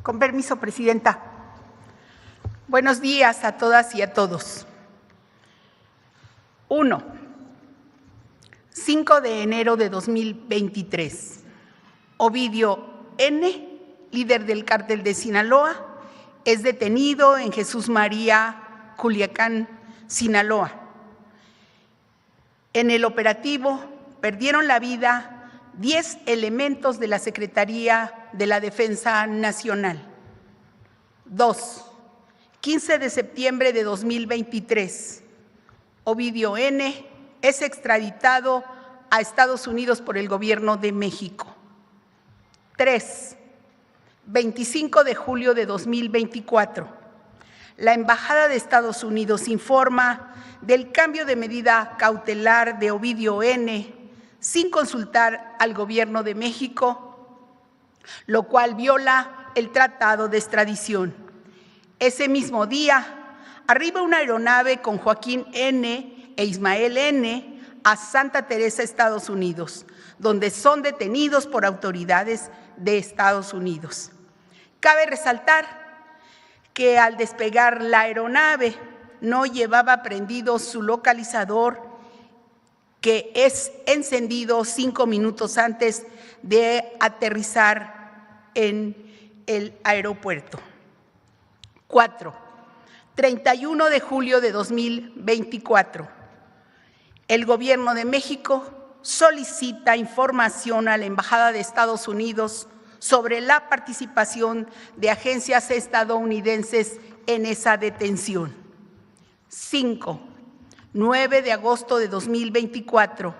Con permiso, Presidenta. Buenos días a todas y a todos. 1. 5 de enero de 2023. Ovidio N., líder del cártel de Sinaloa, es detenido en Jesús María, Culiacán, Sinaloa. En el operativo perdieron la vida 10 elementos de la Secretaría de la Defensa Nacional. 2. 15 de septiembre de 2023. Ovidio N. es extraditado a Estados Unidos por el Gobierno de México. 3. 25 de julio de 2024. La Embajada de Estados Unidos informa del cambio de medida cautelar de Ovidio N. sin consultar al Gobierno de México, lo cual viola el Tratado de Extradición. Ese mismo día, arriba una aeronave con Joaquín N. e Ismael N. a Santa Teresa, Estados Unidos, donde son detenidos por autoridades de Estados Unidos. Cabe resaltar que al despegar la aeronave no llevaba prendido su localizador, que es encendido 5 minutos antes de aterrizar en el aeropuerto. 4. 31 de julio de 2024. El Gobierno de México solicita información a la Embajada de Estados Unidos sobre la participación de agencias estadounidenses en esa detención. 5. 9 de agosto de 2024,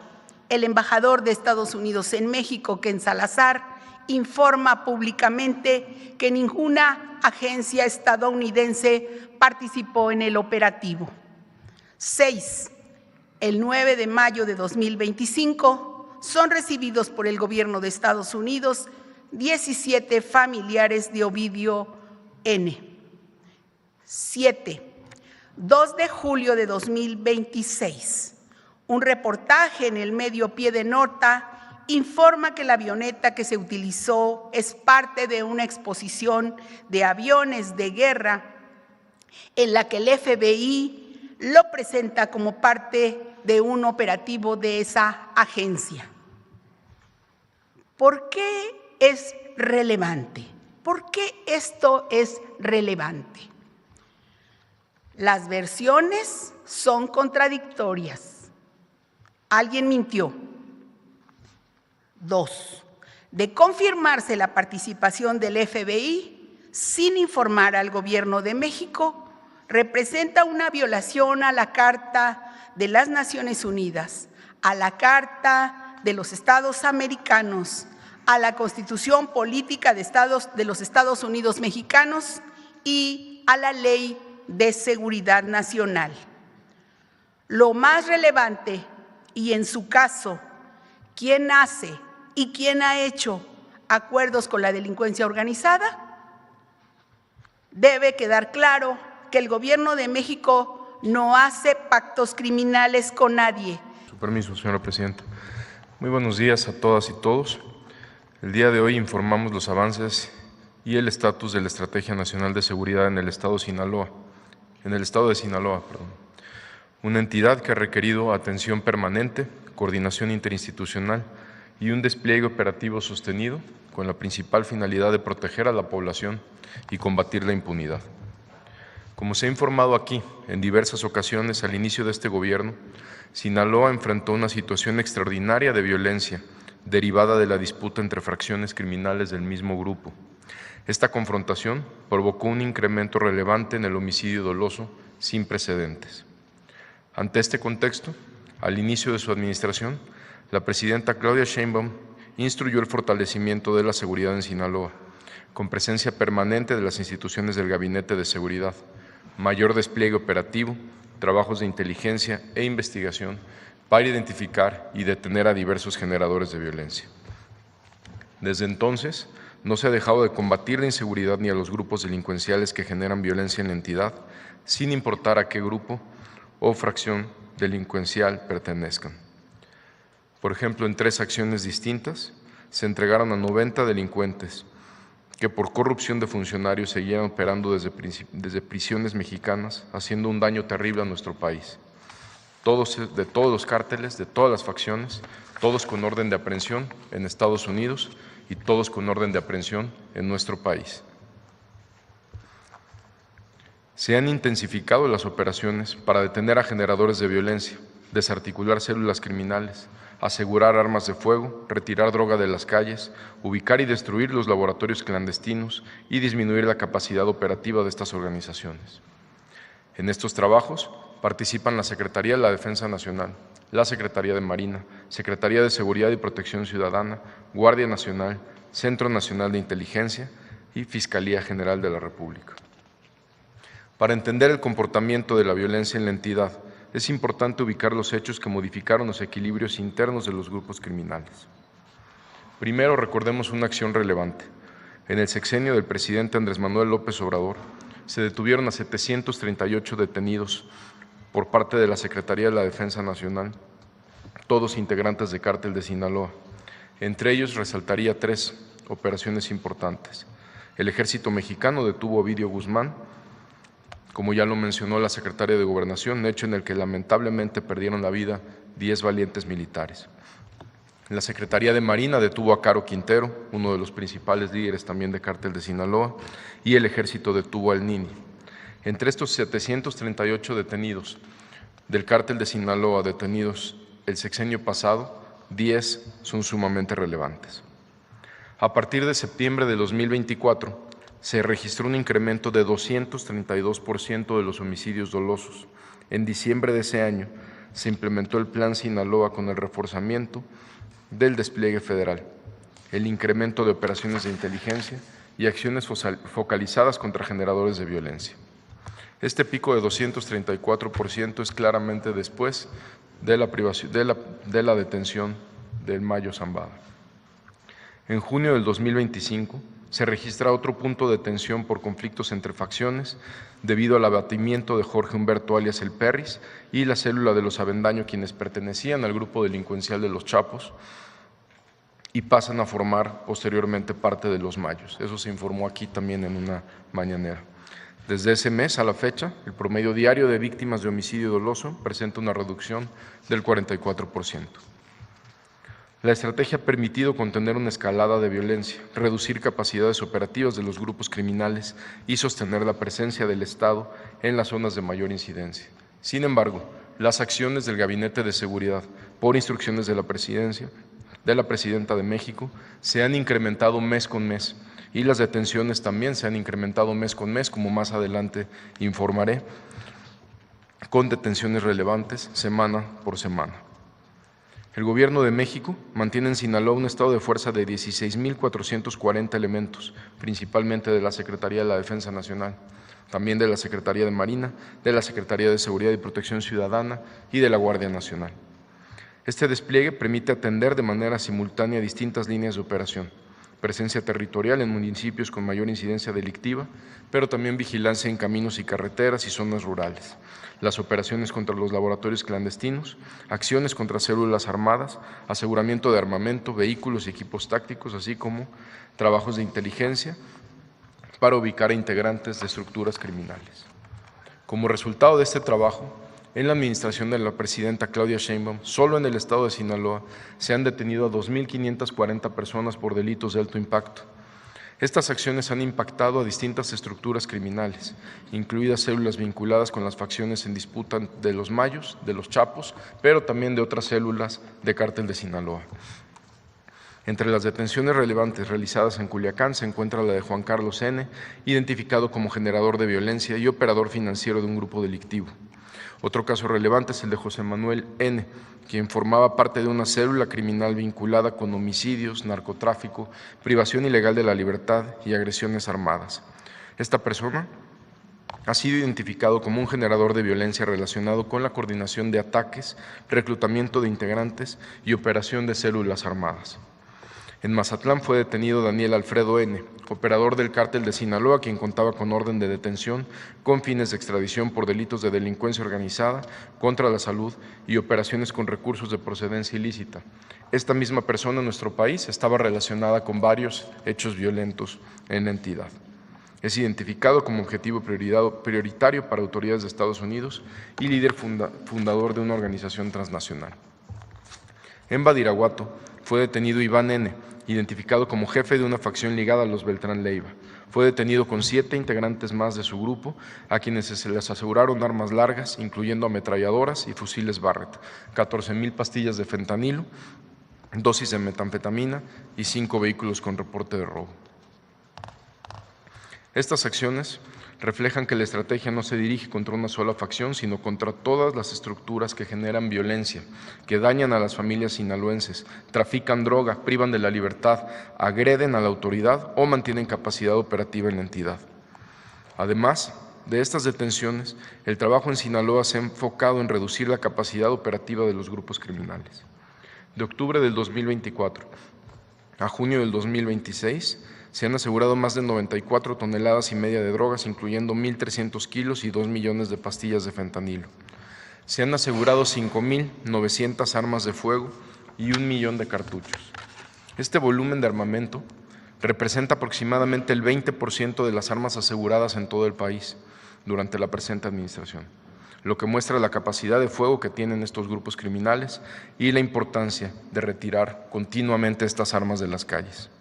el embajador de Estados Unidos en México, Ken Salazar, informa públicamente que ninguna agencia estadounidense participó en el operativo. 6. El 9 de mayo de 2025, son recibidos por el Gobierno de Estados Unidos 17 familiares de Ovidio N. 7. 2 de julio de 2026, un reportaje en el medio Pie de Nota informa que la avioneta que se utilizó es parte de una exposición de aviones de guerra en la que el FBI lo presenta como parte de un operativo de esa agencia. ¿Por qué es relevante? ¿Por qué esto es relevante? Las versiones son contradictorias. Alguien mintió. 2. De confirmarse la participación del FBI sin informar al Gobierno de México, representa una violación a la Carta de las Naciones Unidas, a la Carta de los Estados Americanos, a la Constitución Política de los Estados Unidos Mexicanos y a la Ley de Seguridad Nacional. Lo más relevante, y en su caso, ¿quién hace y quién ha hecho acuerdos con la delincuencia organizada? Debe quedar claro que el Gobierno de México no hace pactos criminales con nadie. Su permiso, señora Presidenta. Muy buenos días a todas y todos. El día de hoy informamos los avances y el estatus de la Estrategia Nacional de Seguridad en el Estado de Sinaloa. Una entidad que ha requerido atención permanente, coordinación interinstitucional y un despliegue operativo sostenido con la principal finalidad de proteger a la población y combatir la impunidad. Como se ha informado aquí en diversas ocasiones al inicio de este gobierno, Sinaloa enfrentó una situación extraordinaria de violencia derivada de la disputa entre fracciones criminales del mismo grupo. Esta confrontación provocó un incremento relevante en el homicidio doloso sin precedentes. Ante este contexto, al inicio de su administración, la presidenta Claudia Sheinbaum instruyó el fortalecimiento de la seguridad en Sinaloa, con presencia permanente de las instituciones del Gabinete de Seguridad, mayor despliegue operativo, trabajos de inteligencia e investigación para identificar y detener a diversos generadores de violencia. Desde entonces, no se ha dejado de combatir la inseguridad ni a los grupos delincuenciales que generan violencia en la entidad, sin importar a qué grupo o fracción delincuencial pertenezcan. Por ejemplo, en 3 acciones distintas se entregaron a 90 delincuentes que por corrupción de funcionarios seguían operando desde prisiones mexicanas, haciendo un daño terrible a nuestro país. De todos los cárteles, de todas las facciones, todos con orden de aprehensión en Estados Unidos y todos con orden de aprehensión en nuestro país. Se han intensificado las operaciones para detener a generadores de violencia, desarticular células criminales, asegurar armas de fuego, retirar droga de las calles, ubicar y destruir los laboratorios clandestinos y disminuir la capacidad operativa de estas organizaciones. En estos trabajos participan la Secretaría de la Defensa Nacional, la Secretaría de Marina, Secretaría de Seguridad y Protección Ciudadana, Guardia Nacional, Centro Nacional de Inteligencia y Fiscalía General de la República. Para entender el comportamiento de la violencia en la entidad, es importante ubicar los hechos que modificaron los equilibrios internos de los grupos criminales. Primero, recordemos una acción relevante. En el sexenio del presidente Andrés Manuel López Obrador, se detuvieron a 738 detenidos por parte de la Secretaría de la Defensa Nacional, todos integrantes de Cártel de Sinaloa. Entre ellos resaltaría 3 operaciones importantes. El Ejército Mexicano detuvo a Ovidio Guzmán, como ya lo mencionó la secretaria de Gobernación, hecho en el que lamentablemente perdieron la vida 10 valientes militares. La Secretaría de Marina detuvo a Caro Quintero, uno de los principales líderes también de Cártel de Sinaloa, y el Ejército detuvo al Nini. Entre estos 738 detenidos del Cártel de Sinaloa detenidos el sexenio pasado, 10 son sumamente relevantes. A partir de septiembre de 2024, se registró un incremento de 232% de los homicidios dolosos. En diciembre de ese año se implementó el Plan Sinaloa con el reforzamiento del despliegue federal, el incremento de operaciones de inteligencia y acciones focalizadas contra generadores de violencia. Este pico de 234% es claramente después de la detención del Mayo Zambada. En junio del 2025, se registra otro punto de tensión por conflictos entre facciones debido al abatimiento de Jorge Humberto alias El Perris y la célula de los Avendaño, quienes pertenecían al grupo delincuencial de los Chapos y pasan a formar posteriormente parte de los Mayos. Eso se informó aquí también en una mañanera. Desde ese mes a la fecha, el promedio diario de víctimas de homicidio doloso presenta una reducción del 44%. La estrategia ha permitido contener una escalada de violencia, reducir capacidades operativas de los grupos criminales y sostener la presencia del Estado en las zonas de mayor incidencia. Sin embargo, las acciones del Gabinete de Seguridad, por instrucciones de la Presidenta de México, se han incrementado mes con mes y las detenciones también se han incrementado mes con mes, como más adelante informaré, con detenciones relevantes semana por semana. El Gobierno de México mantiene en Sinaloa un estado de fuerza de 16,440 elementos, principalmente de la Secretaría de la Defensa Nacional, también de la Secretaría de Marina, de la Secretaría de Seguridad y Protección Ciudadana y de la Guardia Nacional. Este despliegue permite atender de manera simultánea distintas líneas de operación, presencia territorial en municipios con mayor incidencia delictiva, pero también vigilancia en caminos y carreteras y zonas rurales, las operaciones contra los laboratorios clandestinos, acciones contra células armadas, aseguramiento de armamento, vehículos y equipos tácticos, así como trabajos de inteligencia para ubicar a integrantes de estructuras criminales. Como resultado de este trabajo, en la administración de la presidenta Claudia Sheinbaum, solo en el estado de Sinaloa se han detenido a 2,540 personas por delitos de alto impacto. Estas acciones han impactado a distintas estructuras criminales, incluidas células vinculadas con las facciones en disputa de los Mayos, de los Chapos, pero también de otras células de Cártel de Sinaloa. Entre las detenciones relevantes realizadas en Culiacán se encuentra la de Juan Carlos N., identificado como generador de violencia y operador financiero de un grupo delictivo. Otro caso relevante es el de José Manuel N., quien formaba parte de una célula criminal vinculada con homicidios, narcotráfico, privación ilegal de la libertad y agresiones armadas. Esta persona ha sido identificado como un generador de violencia relacionado con la coordinación de ataques, reclutamiento de integrantes y operación de células armadas. En Mazatlán fue detenido Daniel Alfredo N., operador del cártel de Sinaloa, quien contaba con orden de detención con fines de extradición por delitos de delincuencia organizada, contra la salud y operaciones con recursos de procedencia ilícita. Esta misma persona en nuestro país estaba relacionada con varios hechos violentos en la entidad. Es identificado como objetivo prioritario para autoridades de Estados Unidos y líder fundador de una organización transnacional. En Badiraguato fue detenido Iván N., identificado como jefe de una facción ligada a los Beltrán Leiva. Fue detenido con 7 integrantes más de su grupo, a quienes se les aseguraron armas largas, incluyendo ametralladoras y fusiles Barrett, 14,000 pastillas de fentanilo, dosis de metanfetamina y 5 vehículos con reporte de robo. Estas acciones reflejan que la estrategia no se dirige contra una sola facción, sino contra todas las estructuras que generan violencia, que dañan a las familias sinaloenses, trafican droga, privan de la libertad, agreden a la autoridad o mantienen capacidad operativa en la entidad. Además de estas detenciones, el trabajo en Sinaloa se ha enfocado en reducir la capacidad operativa de los grupos criminales. De octubre del 2024 a junio del 2026, se han asegurado más de 94,5 toneladas de drogas, incluyendo 1,300 kilos y 2 millones de pastillas de fentanilo. Se han asegurado 5,900 armas de fuego y 1 millón de cartuchos. Este volumen de armamento representa aproximadamente el 20% de las armas aseguradas en todo el país durante la presente administración, lo que muestra la capacidad de fuego que tienen estos grupos criminales y la importancia de retirar continuamente estas armas de las calles.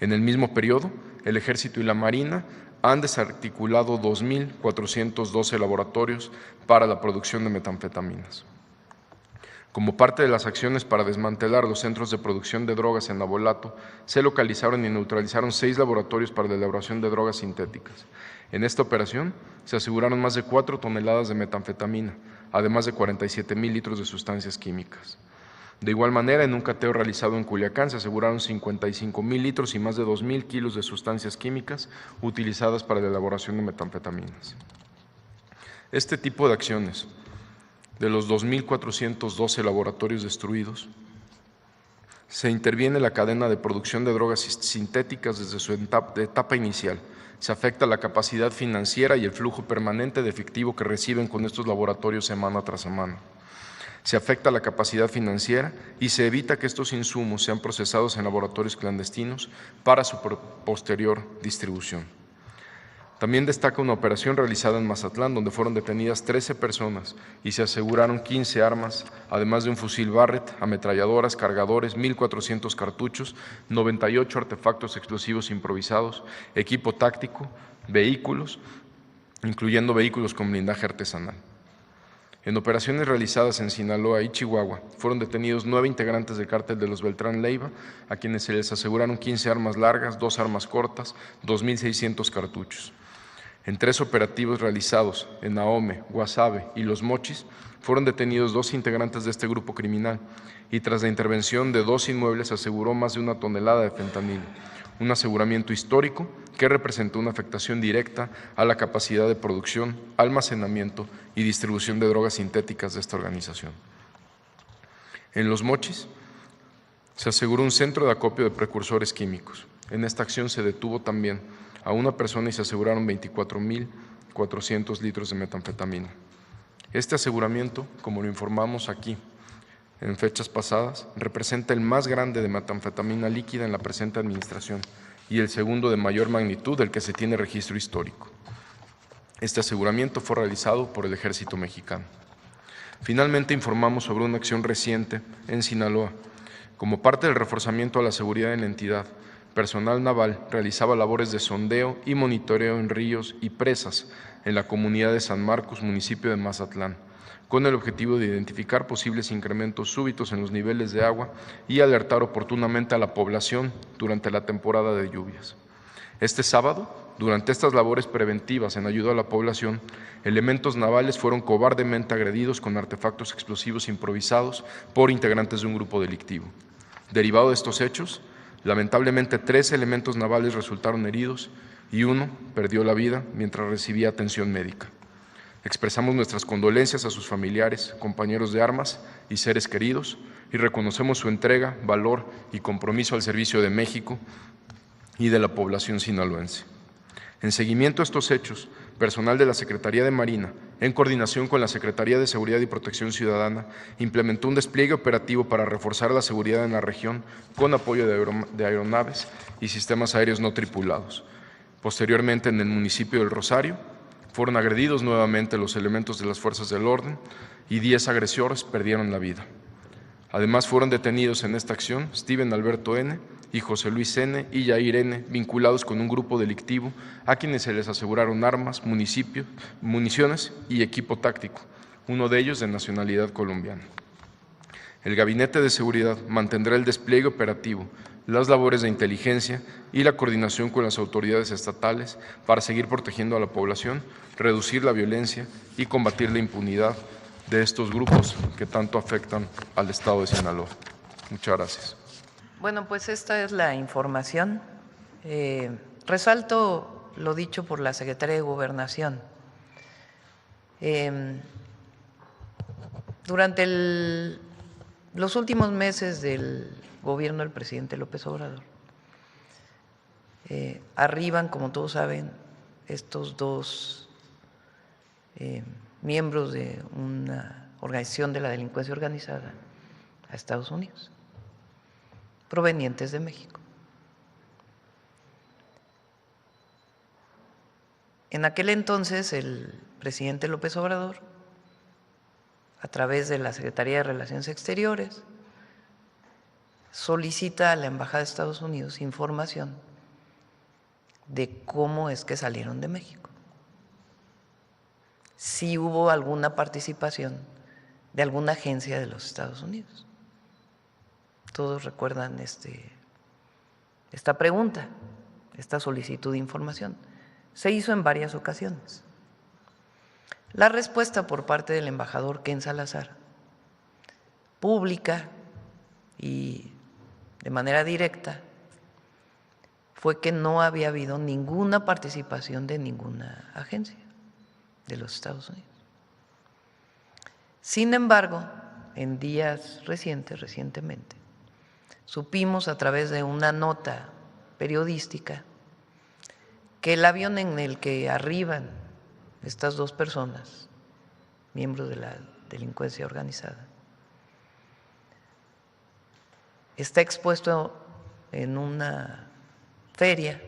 En el mismo periodo, el Ejército y la Marina han desarticulado 2,412 laboratorios para la producción de metanfetaminas. Como parte de las acciones para desmantelar los centros de producción de drogas en Navolato, se localizaron y neutralizaron 6 laboratorios para la elaboración de drogas sintéticas. En esta operación se aseguraron más de 4 toneladas de metanfetamina, además de 47,000 litros de sustancias químicas. De igual manera, en un cateo realizado en Culiacán se aseguraron 55,000 litros y más de 2,000 kilos de sustancias químicas utilizadas para la elaboración de metanfetaminas. Este tipo de acciones, de los 2,412 laboratorios destruidos, se interviene en la cadena de producción de drogas sintéticas desde su etapa inicial. Se afecta la capacidad financiera y el flujo permanente de efectivo que reciben con estos laboratorios semana tras semana. Se afecta la capacidad financiera y se evita que estos insumos sean procesados en laboratorios clandestinos para su posterior distribución. También destaca una operación realizada en Mazatlán, donde fueron detenidas 13 personas y se aseguraron 15 armas, además de un fusil Barrett, ametralladoras, cargadores, 1,400 cartuchos, 98 artefactos explosivos improvisados, equipo táctico, vehículos, incluyendo vehículos con blindaje artesanal. En operaciones realizadas en Sinaloa y Chihuahua, fueron detenidos 9 integrantes del cártel de los Beltrán Leiva, a quienes se les aseguraron 15 armas largas, 2 armas cortas, 2,600 cartuchos. En 3 operativos realizados en Ahome, Guasave y Los Mochis, fueron detenidos 2 integrantes de este grupo criminal y tras la intervención de 2 inmuebles se aseguró más de 1 tonelada de fentanilo, un aseguramiento histórico que representó una afectación directa a la capacidad de producción, almacenamiento y distribución de drogas sintéticas de esta organización. En Los Mochis se aseguró un centro de acopio de precursores químicos. En esta acción se detuvo también a una persona y se aseguraron 24,400 litros de metanfetamina. Este aseguramiento, como lo informamos aquí en fechas pasadas, representa el más grande de metanfetamina líquida en la presente administración y el segundo de mayor magnitud del que se tiene registro histórico. Este aseguramiento fue realizado por el Ejército Mexicano. Finalmente informamos sobre una acción reciente en Sinaloa. Como parte del reforzamiento a la seguridad en la entidad, personal naval realizaba labores de sondeo y monitoreo en ríos y presas en la comunidad de San Marcos, municipio de Mazatlán, con el objetivo de identificar posibles incrementos súbitos en los niveles de agua y alertar oportunamente a la población durante la temporada de lluvias. Este sábado, durante estas labores preventivas en ayuda a la población, elementos navales fueron cobardemente agredidos con artefactos explosivos improvisados por integrantes de un grupo delictivo. Derivado de estos hechos, lamentablemente 3 elementos navales resultaron heridos y 1 perdió la vida mientras recibía atención médica. Expresamos nuestras condolencias a sus familiares, compañeros de armas y seres queridos y reconocemos su entrega, valor y compromiso al servicio de México y de la población sinaloense. En seguimiento a estos hechos, personal de la Secretaría de Marina, en coordinación con la Secretaría de Seguridad y Protección Ciudadana, implementó un despliegue operativo para reforzar la seguridad en la región con apoyo de aeronaves y sistemas aéreos no tripulados. Posteriormente, en el municipio del Rosario, fueron agredidos nuevamente los elementos de las fuerzas del orden y 10 agresores perdieron la vida. Además, fueron detenidos en esta acción Steven Alberto N. y José Luis N. y Yair N., vinculados con un grupo delictivo a quienes se les aseguraron armas, municiones y equipo táctico, uno de ellos de nacionalidad colombiana. El Gabinete de Seguridad mantendrá el despliegue operativo, las labores de inteligencia y la coordinación con las autoridades estatales para seguir protegiendo a la población, reducir la violencia y combatir la impunidad de estos grupos que tanto afectan al Estado de Sinaloa. Muchas gracias. Bueno, pues esta es la información. Resalto lo dicho por la Secretaría de Gobernación. Durante los últimos meses del gobierno del presidente López Obrador, arriban, como todos saben, estos dos miembros de una organización de la delincuencia organizada a Estados Unidos, provenientes de México. En aquel entonces, el presidente López Obrador, a través de la Secretaría de Relaciones Exteriores, solicita a la Embajada de Estados Unidos información de cómo es que salieron de México. Si hubo alguna participación de alguna agencia de los Estados Unidos. Todos recuerdan esta pregunta, esta solicitud de información. Se hizo en varias ocasiones. La respuesta por parte del embajador Ken Salazar, pública y de manera directa, fue que no había habido ninguna participación de ninguna agencia de los Estados Unidos. Sin embargo, en días recientemente, supimos a través de una nota periodística que el avión en el que arriban estas dos personas, miembros de la delincuencia organizada, está expuesto en una feria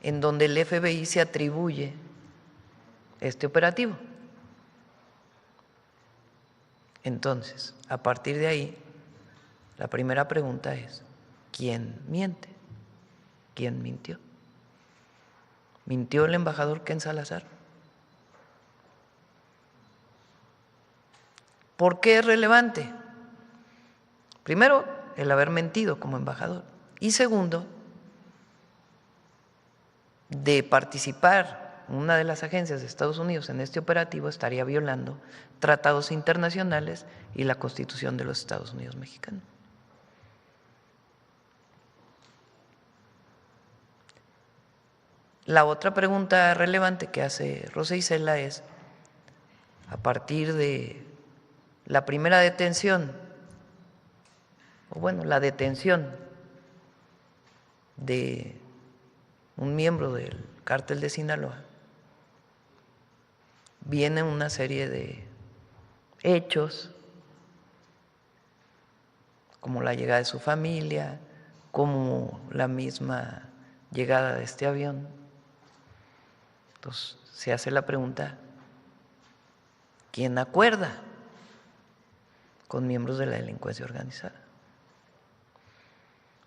en donde el FBI se atribuye este operativo. Entonces, a partir de ahí, la primera pregunta es, ¿quién miente? ¿Quién mintió? ¿Mintió el embajador Ken Salazar? ¿Por qué es relevante? Primero, el haber mentido como embajador. Y segundo, de participar una de las agencias de Estados Unidos en este operativo estaría violando tratados internacionales y la Constitución de los Estados Unidos mexicanos. La otra pregunta relevante que hace Rosa Isela es, a partir de la primera detención, o bueno, la detención de un miembro del cártel de Sinaloa, viene una serie de hechos, como la llegada de su familia, como la misma llegada de este avión. Entonces se hace la pregunta, ¿quién acuerda con miembros de la delincuencia organizada?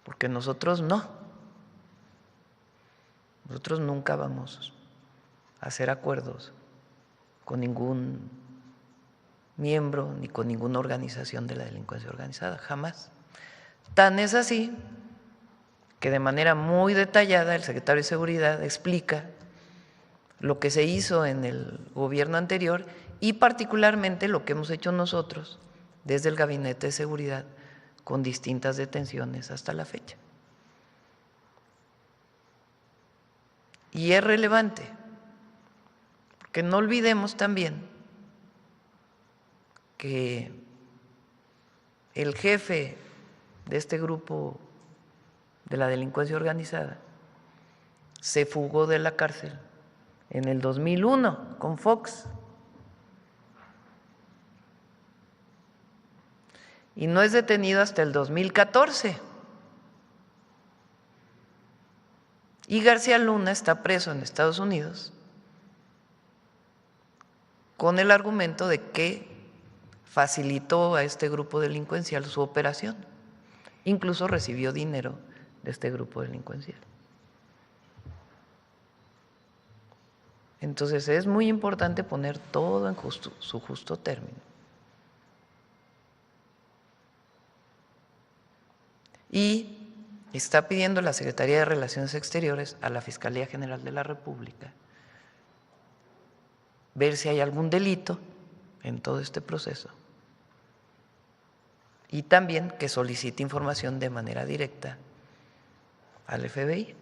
Porque nosotros no. Nosotros nunca vamos a hacer acuerdos con ningún miembro ni con ninguna organización de la delincuencia organizada, jamás. Tan es así que de manera muy detallada el secretario de Seguridad explica lo que se hizo en el gobierno anterior y particularmente lo que hemos hecho nosotros desde el Gabinete de Seguridad con distintas detenciones hasta la fecha. Y es relevante, porque no olvidemos también que el jefe de este grupo de la delincuencia organizada se fugó de la cárcel en el 2001 con Fox. Y no es detenido hasta el 2014. Y García Luna está preso en Estados Unidos con el argumento de que facilitó a este grupo delincuencial su operación. Incluso recibió dinero de este grupo delincuencial. Entonces es muy importante poner todo en su justo término. Y está pidiendo la Secretaría de Relaciones Exteriores a la Fiscalía General de la República ver si hay algún delito en todo este proceso y también que solicite información de manera directa al FBI.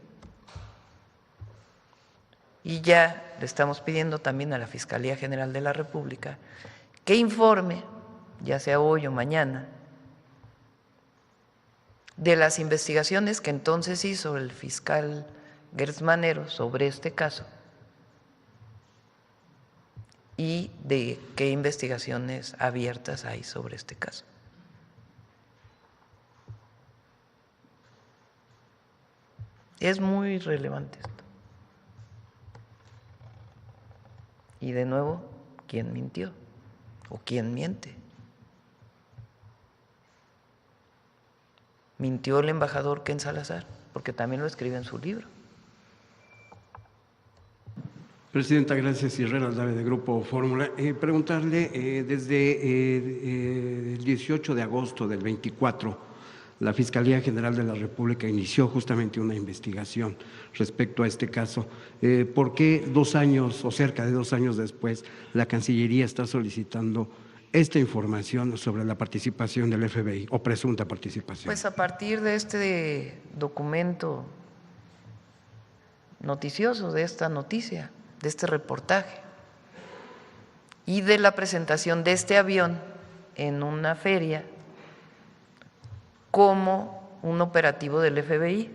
Y ya le estamos pidiendo también a la Fiscalía General de la República que informe, ya sea hoy o mañana, de las investigaciones que entonces hizo el fiscal Gertz Manero sobre este caso y de qué investigaciones abiertas hay sobre este caso. Es muy relevante esto. Y de nuevo, ¿quién mintió? ¿O quién miente? Mintió el embajador Ken Salazar, porque también lo escribe en su libro. Presidenta, gracias. Israel Aldave, de Grupo Fórmula. Preguntarle, desde el 18 de agosto del 24, la Fiscalía General de la República inició justamente una investigación respecto a este caso. ¿Por qué 2 años o cerca de 2 años después la Cancillería está solicitando esta información sobre la participación del FBI o presunta participación? Pues a partir de este documento noticioso, de esta noticia, de este reportaje y de la presentación de este avión en una feria como un operativo del FBI,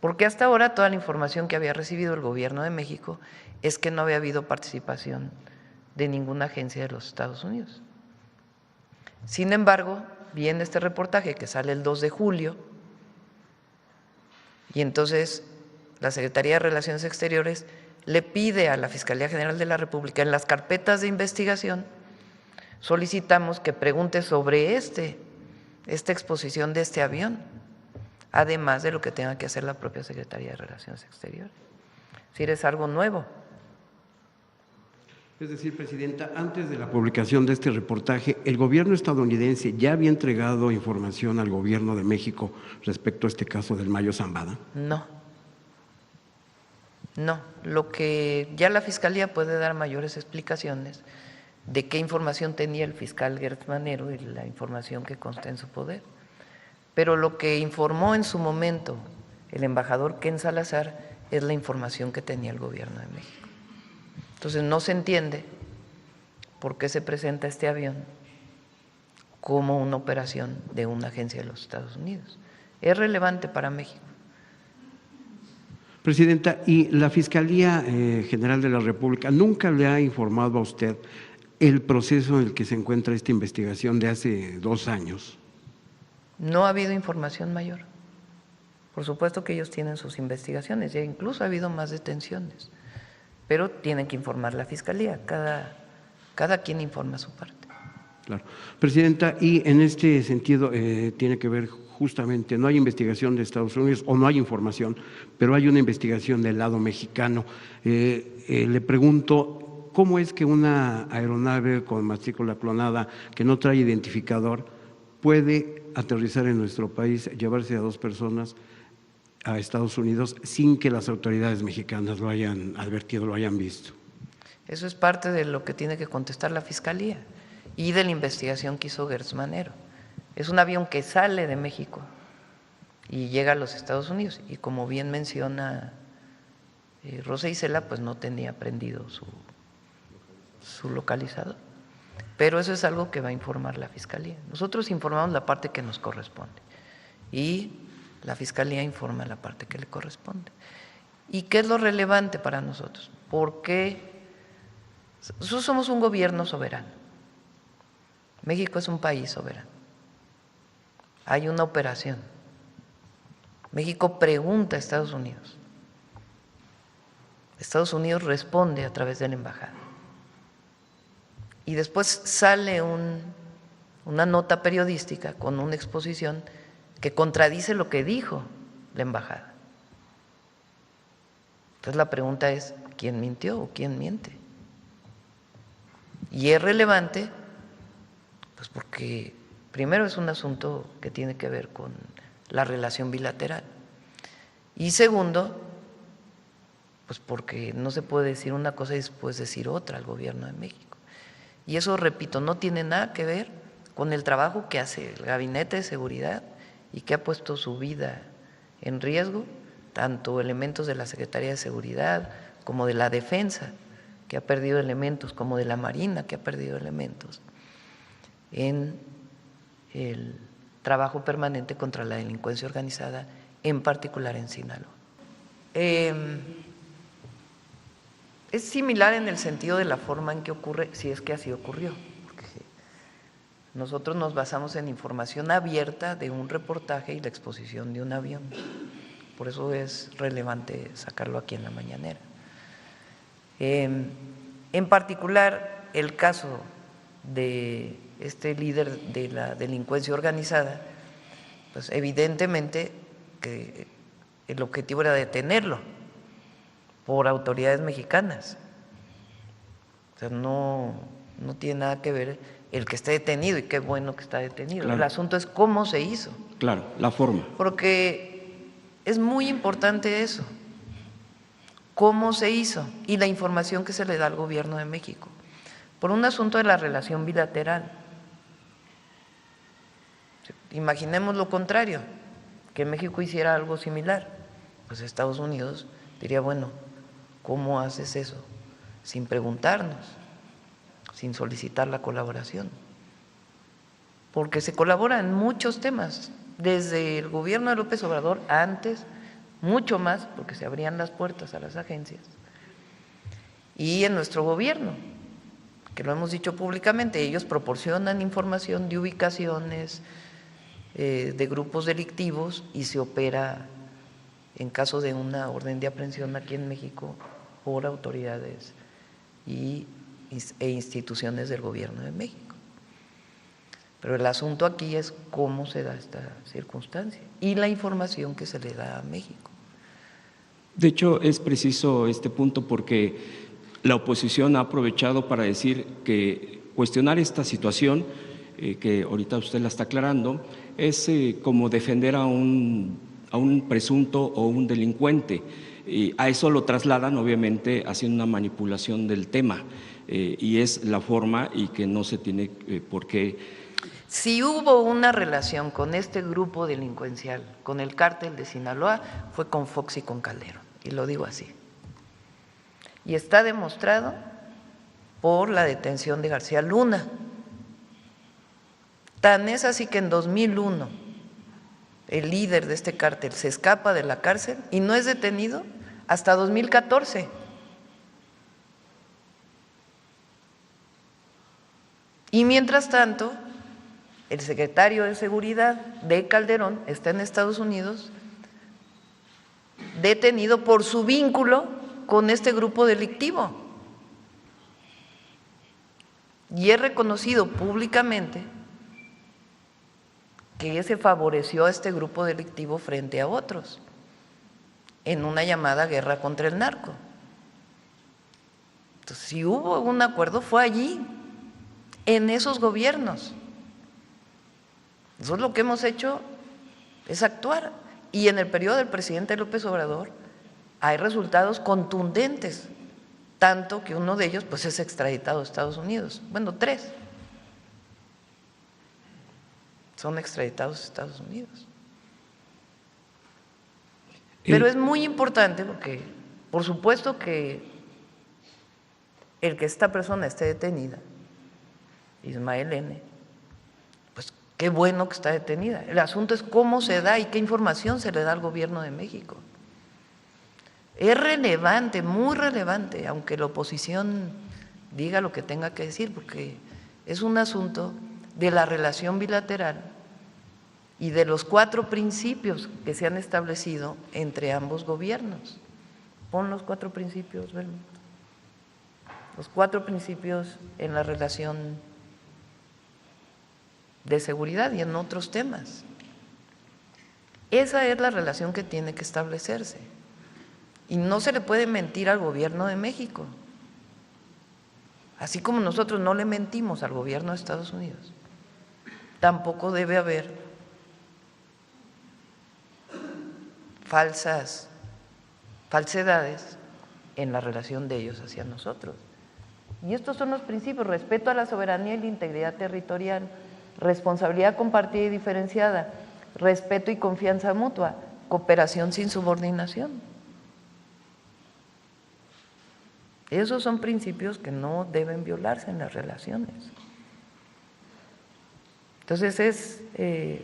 porque hasta ahora toda la información que había recibido el gobierno de México es que no había habido participación de ninguna agencia de los Estados Unidos. Sin embargo, viene este reportaje que sale el 2 de julio y entonces la Secretaría de Relaciones Exteriores le pide a la Fiscalía General de la República, en las carpetas de investigación, solicitamos que pregunte sobre esta exposición de este avión, además de lo que tenga que hacer la propia Secretaría de Relaciones Exteriores. Es decir, es algo nuevo. Es decir, Presidenta, antes de la publicación de este reportaje, ¿el gobierno estadounidense ya había entregado información al gobierno de México respecto a este caso del Mayo Zambada? No, lo que ya la Fiscalía puede dar mayores explicaciones de qué información tenía el fiscal Gertz Manero y la información que consta en su poder. Pero lo que informó en su momento el embajador Ken Salazar es la información que tenía el gobierno de México. Entonces no se entiende por qué se presenta este avión como una operación de una agencia de los Estados Unidos. Es relevante para México. Presidenta, ¿y la Fiscalía General de la República nunca le ha informado a usted el proceso en el que se encuentra esta investigación de hace 2 años? No ha habido información mayor. Por supuesto que ellos tienen sus investigaciones, ya incluso ha habido más detenciones, pero tienen que informar la Fiscalía, cada quien informa su parte. Claro. Presidenta, y en este sentido tiene que ver justamente, no hay investigación de Estados Unidos o no hay información, pero hay una investigación del lado mexicano. Le pregunto, ¿cómo es que una aeronave con matrícula clonada que no trae identificador puede aterrizar en nuestro país, llevarse a 2 personas a Estados Unidos sin que las autoridades mexicanas lo hayan advertido, lo hayan visto? Eso es parte de lo que tiene que contestar la Fiscalía y de la investigación que hizo Gertz Manero. Es un avión que sale de México y llega a los Estados Unidos y, como bien menciona Rosa Isela, pues no tenía prendido su localizador. pero eso es algo que va a informar la Fiscalía. Nosotros informamos la parte que nos corresponde y la Fiscalía informa la parte que le corresponde. ¿Y qué es lo relevante para nosotros? Porque nosotros somos un gobierno soberano. México es un país soberano. Hay una operación. México pregunta a Estados Unidos. Estados Unidos responde a través de la embajada. Y después sale una nota periodística con una exposición que contradice lo que dijo la embajada. Entonces la pregunta es, ¿quién mintió o quién miente? Y es relevante, pues porque primero es un asunto que tiene que ver con la relación bilateral. Y segundo, pues porque no se puede decir una cosa y después decir otra al gobierno de México. Y eso, repito, no tiene nada que ver con el trabajo que hace el Gabinete de Seguridad y que ha puesto su vida en riesgo, tanto elementos de la Secretaría de Seguridad como de la Defensa, que ha perdido elementos, como de la Marina, que ha perdido elementos, en el trabajo permanente contra la delincuencia organizada, en particular en Sinaloa. Es similar en el sentido de la forma en que ocurre, si es que así ocurrió, porque nosotros nos basamos en información abierta de un reportaje y la exposición de un avión. Por eso es relevante sacarlo aquí en la mañanera. En particular, el caso de este líder de la delincuencia organizada, pues evidentemente que el objetivo era detenerlo por autoridades mexicanas. O sea, no tiene nada que ver el que esté detenido, y qué bueno que está detenido. Claro. El asunto es cómo se hizo. Claro, la forma. Porque es muy importante eso, cómo se hizo y la información que se le da al gobierno de México, por un asunto de la relación bilateral. Imaginemos lo contrario, que México hiciera algo similar, pues Estados Unidos diría, bueno, ¿cómo haces eso? Sin preguntarnos, sin solicitar la colaboración, porque se colabora en muchos temas, desde el gobierno de López Obrador, antes, mucho más, porque se abrían las puertas a las agencias, y en nuestro gobierno, que lo hemos dicho públicamente, ellos proporcionan información de ubicaciones, de grupos delictivos, y se opera en caso de una orden de aprehensión aquí en México por autoridades e instituciones del gobierno de México. Pero el asunto aquí es cómo se da esta circunstancia y la información que se le da a México. De hecho, es preciso este punto porque la oposición ha aprovechado para decir que cuestionar esta situación, que ahorita usted la está aclarando, es como defender a un presunto o un delincuente. Y a eso lo trasladan, obviamente, haciendo una manipulación del tema, y es la forma y que no se tiene por qué. Si hubo una relación con este grupo delincuencial, con el cártel de Sinaloa, fue con Fox y con Calderón, y lo digo así. Y está demostrado por la detención de García Luna. Tan es así que en 2001 el líder de este cártel se escapa de la cárcel y no es detenido hasta 2014. Y mientras tanto, el secretario de Seguridad de Calderón está en Estados Unidos detenido por su vínculo con este grupo delictivo. Y es reconocido públicamente que se favoreció a este grupo delictivo frente a otros en una llamada guerra contra el narco. Entonces, si hubo un acuerdo, fue allí, en esos gobiernos. Nosotros lo que hemos hecho es actuar, y en el periodo del presidente López Obrador hay resultados contundentes, tanto que uno de ellos pues es extraditado a Estados Unidos. Bueno, 3 son extraditados a Estados Unidos. Pero es muy importante porque, por supuesto que el que esta persona esté detenida Ismael N., pues qué bueno que está detenida. El asunto es cómo se da y qué información se le da al gobierno de México. Es relevante, muy relevante, aunque la oposición diga lo que tenga que decir, porque es un asunto de la relación bilateral y de los 4 principios que se han establecido entre ambos gobiernos. Pon los 4 principios, Belmo. Los 4 principios en la relación de seguridad y en otros temas. Esa es la relación que tiene que establecerse. Y no se le puede mentir al gobierno de México, así como nosotros no le mentimos al gobierno de Estados Unidos. Tampoco debe haber falsedades en la relación de ellos hacia nosotros. Y estos son los principios: respeto a la soberanía y la integridad territorial, responsabilidad compartida y diferenciada, respeto y confianza mutua, cooperación sin subordinación. Esos son principios que no deben violarse en las relaciones. Entonces es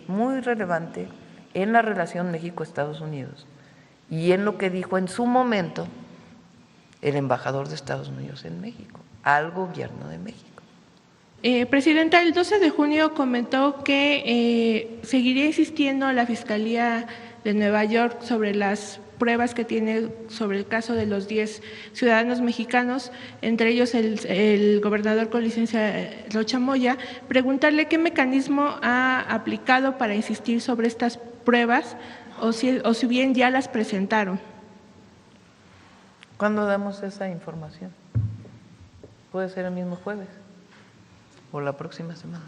muy relevante en la relación México-Estados Unidos y en lo que dijo en su momento el embajador de Estados Unidos en México al gobierno de México. Presidenta, el 12 de junio comentó que seguiría insistiendo a la Fiscalía de Nueva York sobre las pruebas que tiene sobre el caso de los 10 ciudadanos mexicanos, entre ellos el gobernador con licencia Rocha Moya, preguntarle qué mecanismo ha aplicado para insistir sobre estas pruebas o si bien ya las presentaron. ¿Cuándo damos esa información? Puede ser el mismo jueves o la próxima semana.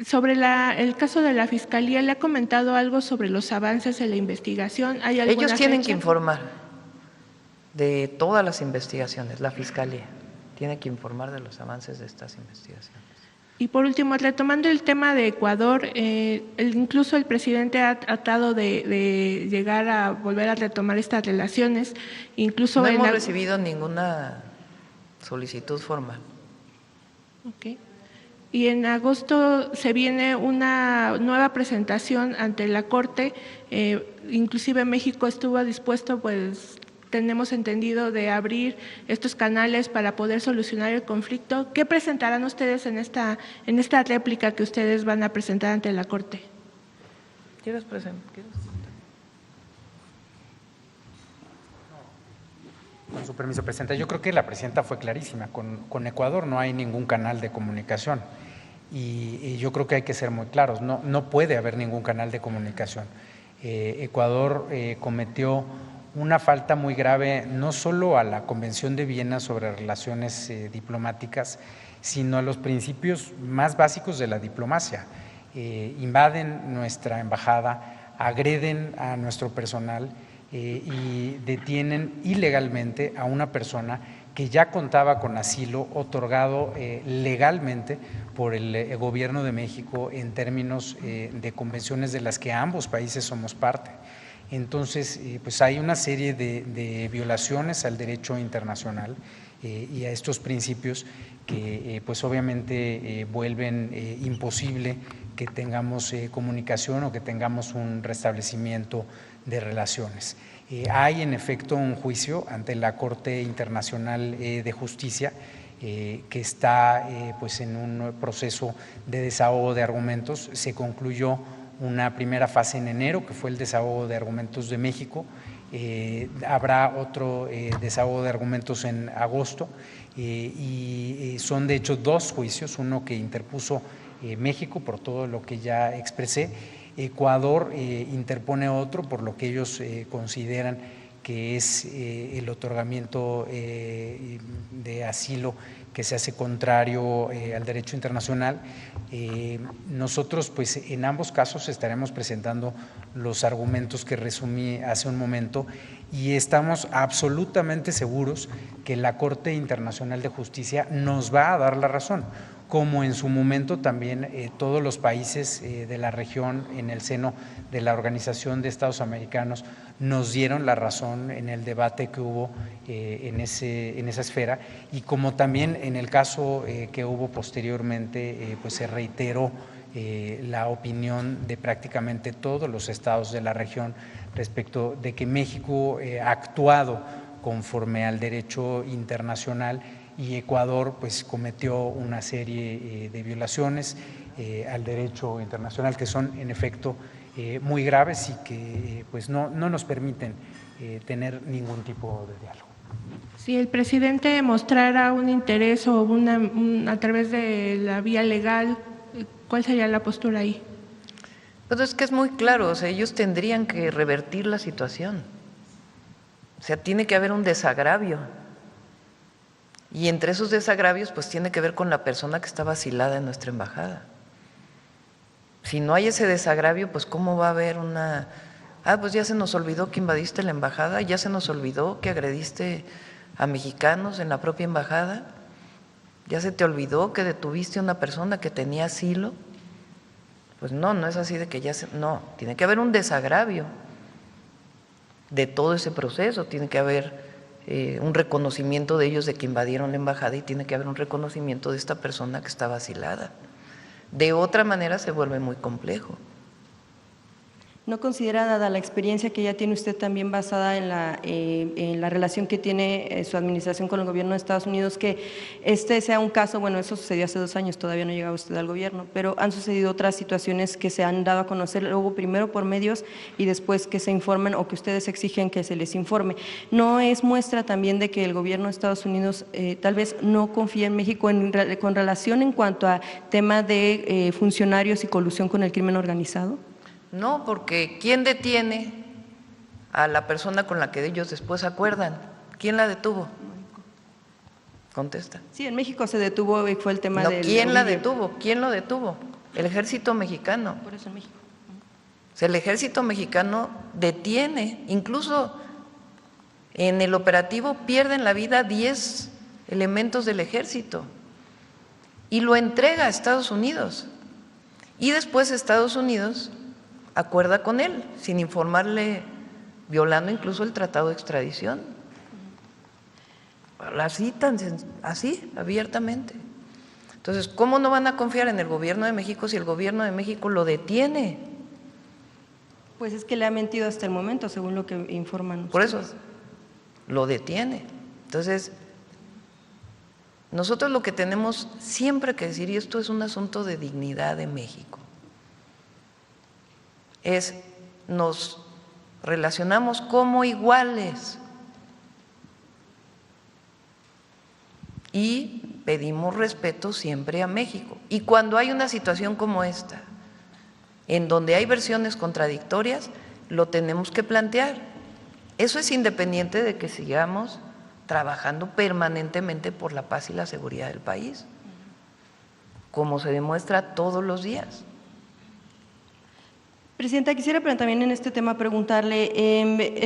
Sobre el caso de la Fiscalía, ¿le ha comentado algo sobre los avances en la investigación? ¿Hay alguna Ellos tienen fecha? que informar de todas las investigaciones, la Fiscalía tiene que informar de los avances de estas investigaciones. Y por último, retomando el tema de Ecuador, incluso el presidente ha tratado de llegar a volver a retomar estas relaciones, incluso no hemos recibido ninguna solicitud formal. Okay. Y en agosto se viene una nueva presentación ante la Corte, inclusive México estuvo dispuesto, pues tenemos entendido, de abrir estos canales para poder solucionar el conflicto. ¿Qué presentarán ustedes en esta réplica que ustedes van a presentar ante la Corte? ¿Quieres presentar? Con su permiso, Presidenta. Yo creo que la Presidenta fue clarísima. Con Ecuador no hay ningún canal de comunicación y yo creo que hay que ser muy claros. No puede haber ningún canal de comunicación. Ecuador cometió una falta muy grave no solo a la Convención de Viena sobre relaciones diplomáticas, sino a los principios más básicos de la diplomacia. Invaden nuestra embajada, agreden a nuestro personal y detienen ilegalmente a una persona que ya contaba con asilo otorgado legalmente por el gobierno de México en términos de convenciones de las que ambos países somos parte. Entonces, pues hay una serie de violaciones al derecho internacional y a estos principios que pues obviamente vuelven imposible que tengamos comunicación o que tengamos un restablecimiento de relaciones. Hay en efecto un juicio ante la Corte Internacional de Justicia que está pues en un proceso de desahogo de argumentos. Se concluyó una primera fase en enero, que fue el desahogo de argumentos de México. Habrá otro desahogo de argumentos en agosto y son de hecho 2 juicios, uno que interpuso México por todo lo que ya expresé. Ecuador interpone otro por lo que ellos consideran que es el otorgamiento de asilo que se hace contrario al derecho internacional. Nosotros pues en ambos casos estaremos presentando los argumentos que resumí hace un momento y estamos absolutamente seguros que la Corte Internacional de Justicia nos va a dar la razón, como en su momento también todos los países de la región en el seno de la Organización de Estados Americanos nos dieron la razón en el debate que hubo en esa esfera, y como también en el caso que hubo posteriormente, pues se reiteró la opinión de prácticamente todos los estados de la región respecto de que México ha actuado conforme al derecho internacional y Ecuador pues cometió una serie de violaciones al derecho internacional que son en efecto muy graves y que pues no nos permiten tener ningún tipo de diálogo. Si el presidente mostrara un interés o a través de la vía legal, ¿cuál sería la postura ahí? Pues es que es muy claro, o sea, ellos tendrían que revertir la situación. O sea, tiene que haber un desagravio. Y entre esos desagravios, pues tiene que ver con la persona que está vacilada en nuestra embajada. Si no hay ese desagravio, pues ¿cómo va a haber una… pues ya se nos olvidó que invadiste la embajada, ya se nos olvidó que agrediste a mexicanos en la propia embajada, ya se te olvidó que detuviste a una persona que tenía asilo. Pues no es así de que no, tiene que haber un desagravio de todo ese proceso, tiene que haber un reconocimiento de ellos de que invadieron la embajada y tiene que haber un reconocimiento de esta persona que está vacilada. De otra manera se vuelve muy complejo. ¿No considera, dada la experiencia que ya tiene usted también basada en la relación que tiene su administración con el gobierno de Estados Unidos, que este sea un caso, bueno, eso sucedió hace 2 años, todavía no llegaba usted al gobierno, pero han sucedido otras situaciones que se han dado a conocer luego primero por medios y después que se informen o que ustedes exigen que se les informe? ¿No es muestra también de que el gobierno de Estados Unidos tal vez no confía en México con relación en cuanto a tema de funcionarios y colusión con el crimen organizado? No, porque ¿quién detiene a la persona con la que ellos después acuerdan? ¿Quién la detuvo? Contesta. Sí, en México se detuvo y fue el tema del… ¿Quién la detuvo? ¿Quién lo detuvo? El ejército mexicano. Por eso en México. O sea, el ejército mexicano detiene, incluso en el operativo pierden la vida 10 elementos del ejército y lo entrega a Estados Unidos. Y después Estados Unidos acuerda con él, sin informarle, violando incluso el tratado de extradición. Así, abiertamente. Entonces, ¿cómo no van a confiar en el gobierno de México si el gobierno de México lo detiene? Pues es que le ha mentido hasta el momento, según lo que informan ustedes. Por eso, lo detiene. Entonces, nosotros lo que tenemos siempre que decir, y esto es un asunto de dignidad de México, nos relacionamos como iguales y pedimos respeto siempre a México. Y cuando hay una situación como esta, en donde hay versiones contradictorias, lo tenemos que plantear. Eso es independiente de que sigamos trabajando permanentemente por la paz y la seguridad del país, como se demuestra todos los días. Presidenta, quisiera pero también en este tema preguntarle,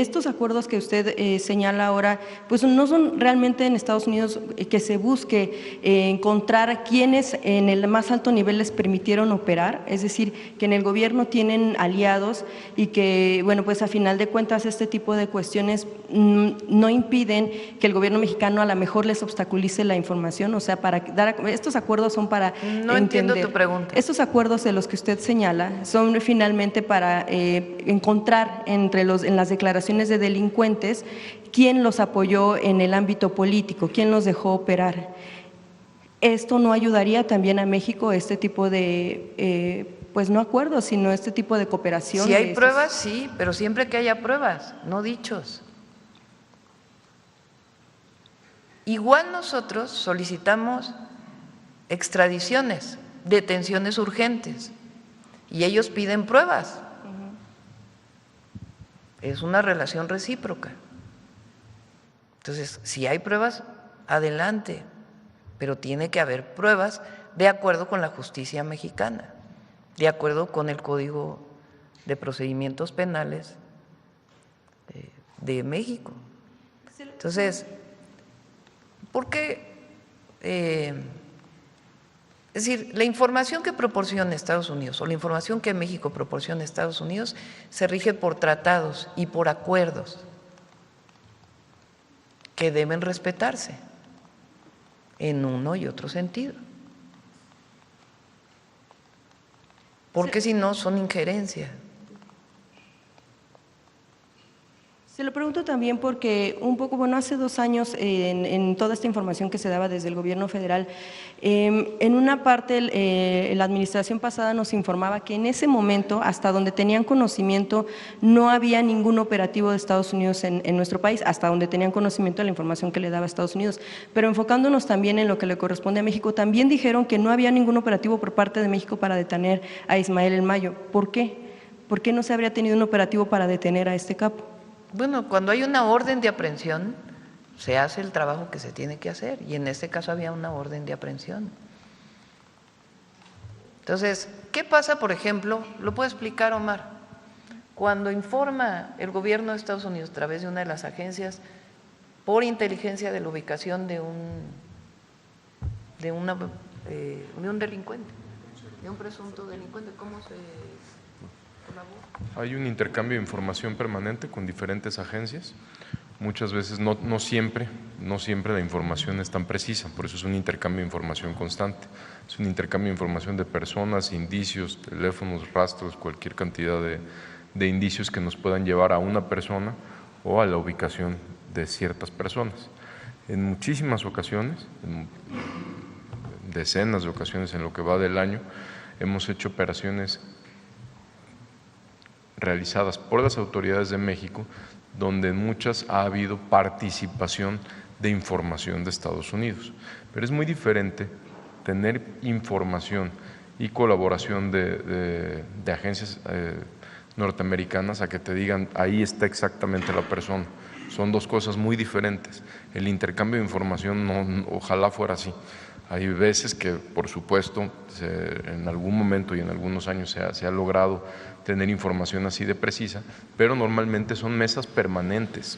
estos acuerdos que usted señala ahora, pues no son realmente en Estados Unidos que se busque encontrar quienes en el más alto nivel les permitieron operar, es decir, que en el gobierno tienen aliados y que, bueno, pues a final de cuentas este tipo de cuestiones no impiden que el gobierno mexicano a lo mejor les obstaculice la información, o sea, para dar, estos acuerdos son para No entiendo tu pregunta. Estos acuerdos de los que usted señala son finalmente para encontrar en las declaraciones de delincuentes quién los apoyó en el ámbito político, quién los dejó operar. ¿Esto no ayudaría también a México, este tipo de, pues no acuerdos, sino este tipo de cooperación? Si hay pruebas, sí, pero siempre que haya pruebas, no dichos. Igual nosotros solicitamos extradiciones, detenciones urgentes, y ellos piden pruebas. Es una relación recíproca. Entonces, si hay pruebas, adelante, pero tiene que haber pruebas de acuerdo con la justicia mexicana, de acuerdo con el Código de Procedimientos Penales de México. Entonces, ¿por qué Es decir, la información que proporciona Estados Unidos o la información que México proporciona a Estados Unidos se rige por tratados y por acuerdos que deben respetarse en uno y otro sentido. Porque si no, son injerencias. Se lo pregunto también porque un poco, bueno, hace 2 años en toda esta información que se daba desde el gobierno federal, en una parte la administración pasada nos informaba que en ese momento, hasta donde tenían conocimiento, no había ningún operativo de Estados Unidos en nuestro país, hasta donde tenían conocimiento de la información que le daba a Estados Unidos. Pero enfocándonos también en lo que le corresponde a México, también dijeron que no había ningún operativo por parte de México para detener a Ismael El Mayo. ¿Por qué? ¿Por qué no se habría tenido un operativo para detener a este capo? Bueno, cuando hay una orden de aprehensión, se hace el trabajo que se tiene que hacer, y en este caso había una orden de aprehensión. Entonces, ¿qué pasa, por ejemplo? Lo puede explicar Omar. Cuando informa el gobierno de Estados Unidos a través de una de las agencias por inteligencia de la ubicación de un delincuente, de un presunto delincuente, ¿cómo se colabora? Hay un intercambio de información permanente con diferentes agencias. Muchas veces, no siempre la información es tan precisa, por eso es un intercambio de información constante. Es un intercambio de información de personas, indicios, teléfonos, rastros, cualquier cantidad de indicios que nos puedan llevar a una persona o a la ubicación de ciertas personas. En muchísimas ocasiones, en decenas de ocasiones en lo que va del año, hemos hecho operaciones realizadas por las autoridades de México, donde en muchas ha habido participación de información de Estados Unidos. Pero es muy diferente tener información y colaboración de agencias norteamericanas a que te digan ahí está exactamente la persona. Son dos cosas muy diferentes. El intercambio de información ojalá fuera así. Hay veces que, por supuesto, en algún momento y en algunos años se ha logrado tener información así de precisa, pero normalmente son mesas permanentes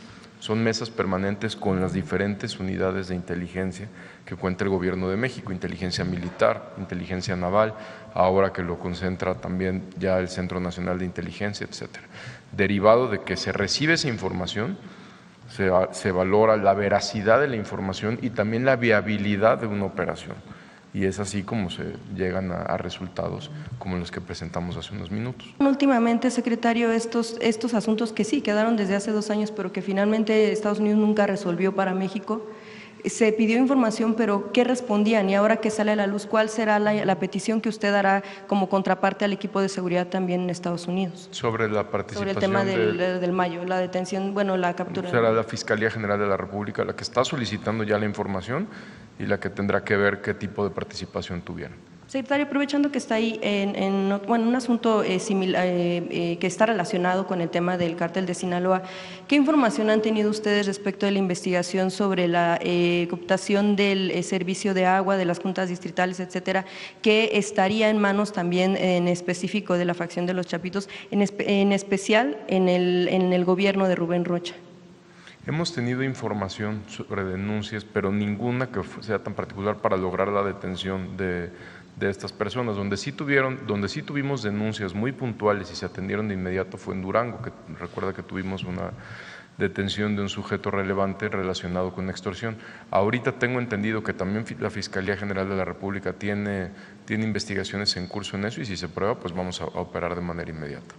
con las diferentes unidades de inteligencia que cuenta el Gobierno de México, inteligencia militar, inteligencia naval, ahora que lo concentra también ya el Centro Nacional de Inteligencia, etcétera. Derivado de que se recibe esa información, se valora la veracidad de la información y también la viabilidad de una operación. Y es así como se llegan a resultados como los que presentamos hace unos minutos. Últimamente, secretario, estos asuntos que sí quedaron desde hace 2 años, pero que finalmente Estados Unidos nunca resolvió para México, se pidió información, pero ¿qué respondían? Y ahora que sale a la luz, ¿cuál será la petición que usted hará como contraparte al equipo de seguridad también en Estados Unidos? Sobre la participación. Sobre el tema del Mayo, la detención, bueno, la captura. Será la Fiscalía General de la República la que está solicitando ya la información y la que tendrá que ver qué tipo de participación tuvieron. Secretario, aprovechando que está ahí en un asunto similar, que está relacionado con el tema del cártel de Sinaloa, ¿qué información han tenido ustedes respecto de la investigación sobre la cooptación del servicio de agua, de las juntas distritales, etcétera, que estaría en manos también en específico de la facción de los Chapitos, en especial en el gobierno de Rubén Rocha? Hemos tenido información sobre denuncias, pero ninguna que sea tan particular para lograr la detención de estas personas. Donde sí tuvimos denuncias muy puntuales y se atendieron de inmediato fue en Durango, que recuerda que tuvimos una detención de un sujeto relevante relacionado con extorsión. Ahorita tengo entendido que también la Fiscalía General de la República tiene investigaciones en curso en eso y si se prueba, pues vamos a operar de manera inmediata.